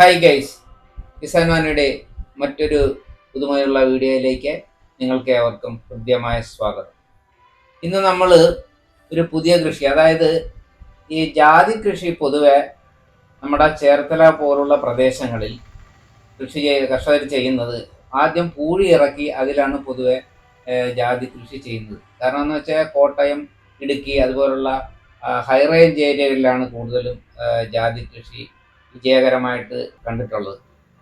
Hi guys, Kisan വാനിയുടെ മറ്റൊരു പുതുമയുള്ള വീഡിയോയിലേക്ക് നിങ്ങൾക്ക് ഏവർക്കും ഹൃദ്യമായ സ്വാഗതം. ഇന്ന് നമ്മൾ ഒരു പുതിയ കൃഷി, അതായത് ഈ ജാതി കൃഷി പൊതുവെ നമ്മുടെ ചേർത്തല പോലുള്ള പ്രദേശങ്ങളിൽ കർഷകർ ചെയ്യുന്നത് ആദ്യം പൂഴി ഇറക്കി അതിലാണ് പൊതുവെ ജാതി കൃഷി ചെയ്യുന്നത്. കാരണം എന്ന് വെച്ചാൽ കോട്ടയം, ഇടുക്കി അതുപോലുള്ള ഹൈ റേഞ്ച് ഏരിയകളിലാണ് കൂടുതലും ജാതി കൃഷി വിജയകരമായിട്ട് കണ്ടിട്ടുള്ളത്.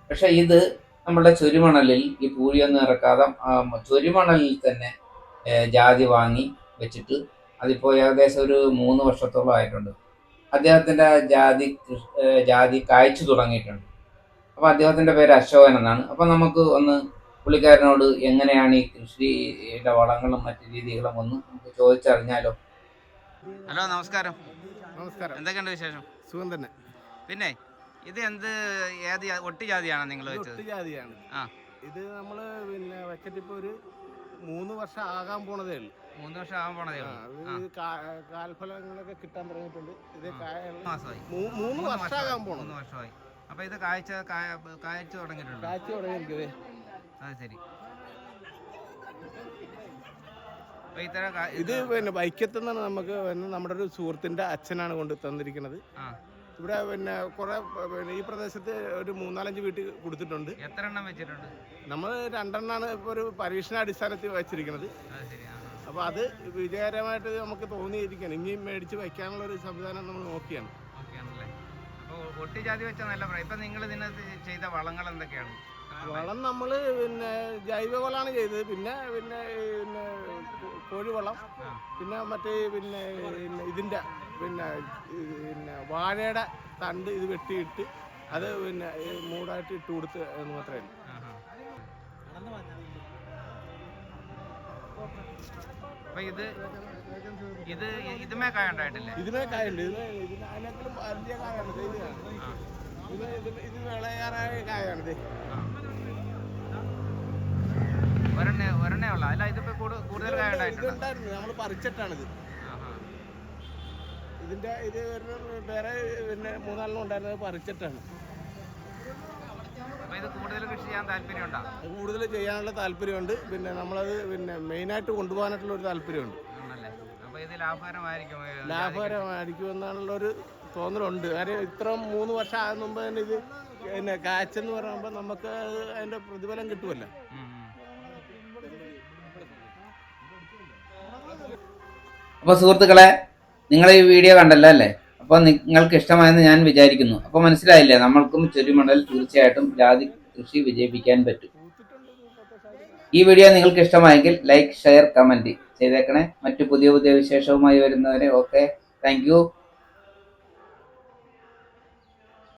പക്ഷെ ഇത് നമ്മുടെ ചുരുമണലിൽ ഈ പൂഴിയൊന്നും ഇറക്കാതെ ചുരുമണലിൽ തന്നെ ജാതി വാങ്ങി വെച്ചിട്ട് അതിപ്പോൾ ഏകദേശം ഒരു 3 വർഷത്തോളം ആയിട്ടുണ്ട്. അദ്ദേഹത്തിൻ്റെ ജാതി കായ്ച്ചു തുടങ്ങിയിട്ടുണ്ട്. അപ്പോൾ അദ്ദേഹത്തിൻ്റെ പേര് അശോകൻ എന്നാണ്. അപ്പം നമുക്ക് ഒന്ന് പുള്ളിക്കാരനോട് എങ്ങനെയാണ് ഈ കൃഷിയുടെ വളങ്ങളും മറ്റു രീതികളും ഒന്ന് നമുക്ക് ചോദിച്ചറിഞ്ഞാലോ? ഹലോ, നമസ്കാരം. നമസ്കാരം. എന്തൊക്കെയുണ്ട് വിശേഷം? സുഖം തന്നെ. പിന്നെ ഇത് ഏത് ഒട്ടി ജാതിയാണ് നിങ്ങൾ വെച്ചത്? ഒട്ടി ജാതിയാണ്. ഇത് നമ്മള് വെച്ചിട്ട് ഇപ്പൊ ഒരു 3 വർഷം ആകാൻ പോണതേ ഉള്ളൂ. 3 വർഷം ആകാൻ പോണതേ ഉള്ളൂ. കാൽഫലങ്ങളൊക്കെ കിട്ടാൻ തുടങ്ങിയിട്ടുണ്ട്. ഇത് 3 മാസമായി. 3 വർഷം ആകാൻ പോണു. 3 വർഷമായി. അപ്പൊ ഇത് കായ്ച്ചു തുടങ്ങിയിട്ടുണ്ട്. കാഴ്ച തുടങ്ങിയിരിക്കേ. അത് ശരി. ഇത് വൈക്കത്തുനിന്നാണ് നമുക്ക് നമ്മുടെ ഒരു സുഹൃത്തിന്റെ അച്ഛനാണ് കൊണ്ട് തന്നിരിക്കുന്നത്. ഇവിടെ കുറെ ഈ പ്രദേശത്ത് ഒരു 3-4 വീട്ടിൽ കൊടുത്തിട്ടുണ്ട്. എത്ര എണ്ണം വെച്ചിട്ടുണ്ട്? നമ്മൾ 2 എണ്ണമാണ് ഇപ്പൊ ഒരു പരീക്ഷണാടിസ്ഥാനത്തിൽ വെച്ചിരിക്കുന്നത്. അപ്പൊ അത് വിജയകരമായിട്ട് നമുക്ക് തോന്നിയിരിക്കുകയാണ്. ഇനിയും മേടിച്ച് വയ്ക്കാനുള്ള ഒരു സംവിധാനം നമ്മൾ നോക്കിയാണ്. ഒട്ടി ജാതി വെച്ച നല്ല പറയാം. ഇപ്പൊ നിങ്ങൾ ഇതിനകത്ത് ചെയ്ത വളങ്ങൾ എന്തൊക്കെയാണ്? വളം നമ്മൾ ജൈവവളമാണ് ചെയ്തത്. പിന്നെ കോഴിവളം, പിന്നെ മറ്റേ ഇതിൻ്റെ വാഴയുടെ തണ്ട് ഇത് വെട്ടിയിട്ട് അത് മൂടായിട്ട് ഇട്ട് കൊടുത്ത് എന്ന് മാത്രമേ ഉള്ളൂ. അപ്പൊ ഇതുമേ കായ ഉണ്ടായിട്ടില്ല? ഇതിമേ കായുണ്ട്. അതിനേക്കാളും വലിയ കായാണ്. ഇത് വിളയാറായ കായാണിത്. ഒരെണ്ണേ ഉള്ള അല്ല, ഇതിപ്പോ കൂടുതൽ കായ ഉണ്ടായിരുന്നു. നമ്മൾ പറിച്ചിട്ടാണിത്. ഇതിന്റെ ഇത് വേറെ 3-4 ഉണ്ടായിരുന്നത് പറിച്ചിട്ടാണ്. അപ്പൊ ഇത് കൂടുതൽ കൃഷി ചെയ്യാൻ താല്പര്യമുണ്ടോ? കൂടുതൽ ചെയ്യാനുള്ള താല്പര്യമുണ്ട്. പിന്നെ നമ്മളത് മെയിനായിട്ട് കൊണ്ടുപോകാനായിട്ടുള്ള ഒരു താല്പര്യമുണ്ട്. അപ്പൊ ഇത് ലാഭകരമായിരിക്കും എന്നാണുള്ളൊരു തോന്നലുണ്ട്. കാര്യം ഇത്ര 3 വർഷം ആകുന്ന മുമ്പ് തന്നെ ഇത് കാച്ചെന്ന് പറയുമ്പോൾ നമുക്ക് അതിന്റെ പ്രതിഫലം കിട്ടുമല്ലോ. അപ്പോൾ സുഹൃത്തുക്കളെ, നിങ്ങൾ ഈ വീഡിയോ കണ്ടല്ലോ അല്ലേ? അപ്പോൾ നിങ്ങൾക്ക് ഇഷ്ടമായെന്ന് ഞാൻ വിചാരിക്കുന്നു. അപ്പോൾ മനസ്സിലായില്ലേ, നമ്മൾക്കും ചുരുമണൽ തീർച്ചയായിട്ടും ജാതി കൃഷി വിജയിപ്പിക്കാൻ പറ്റും. ഈ വീഡിയോ നിങ്ങൾക്ക് ഇഷ്ടമായെങ്കിൽ ലൈക്ക്, ഷെയർ, കമൻറ്റ് ചെയ്തേക്കണേ. മറ്റു പുതിയ വിശേഷവുമായി വരുന്നവരെ ഓക്കെ, താങ്ക് യു.